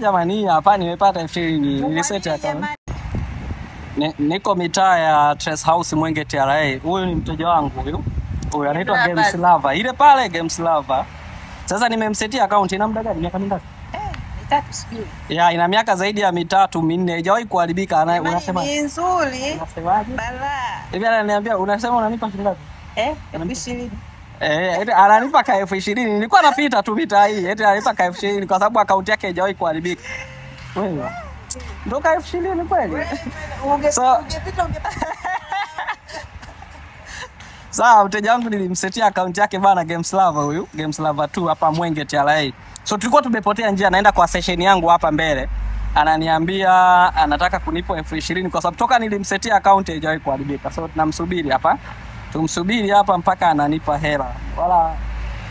Jamani, hapa nimepata 20 niliseti account. Niko mitaa ya Trace House Mwenge TRA. Huyu ni mteja wangu huyu. Huyu anaitwa Games Lover. Ile pale Games Lover. Sasa nimemsetia account ina muda gani? Miaka mingapi? Mitatu sijui. Ya, ina miaka zaidi ya 3 4. Haijawahi kuharibika. Unasema ni nzuri. Unasemaje? Balaa. Hivi ananiambia unasema unanipa shilingi ngapi? 20,000. Ananipa ka 20,000. Nilikuwa napita tu mitaa hii. Ananipa ka 20,000 kwa sababu account yake haijawahi kuharibika. Wewe. Ndio ka 20,000 kweli? Sawa, mteja wangu nilimsetia account yake bana Games Lover huyu, Games Lover 2 hapa Mwenge TRA. So tulikuwa tumepotea njia, naenda kwa session yangu hapa mbele. Ananiambia anataka kunipa 20,000 kwa sababu toka nilimsetia account haijawahi kuharibika. So tunamsubiri hapa. Tumsubiri hapa mpaka ananipa hela. Wala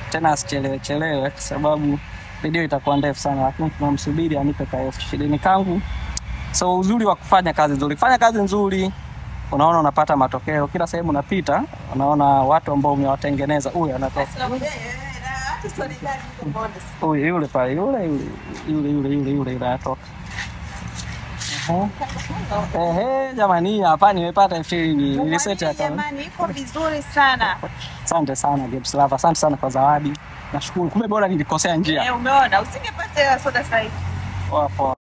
tena asichelewe kwa sababu video itakuwa ndefu sana, lakini tunamsubiri anipe ka 20,000 kangu. So uzuri wa kufanya kazi nzuri. Fanya kazi nzuri, unaona unapata matokeo. Kila sehemu unapita, unaona watu ambao umewatengeneza. Huyu anatoka. Huyu yule pale, yule anatoka. Jamani, hapa nimepata 20,000 niliseti account. Jamani, iko vizuri sana. Asante sana Games Lover. Asante sana kwa zawadi. Nashukuru. Kumbe bora nilikosea njia. Umeona, usingepata soda sasa hivi. Poa.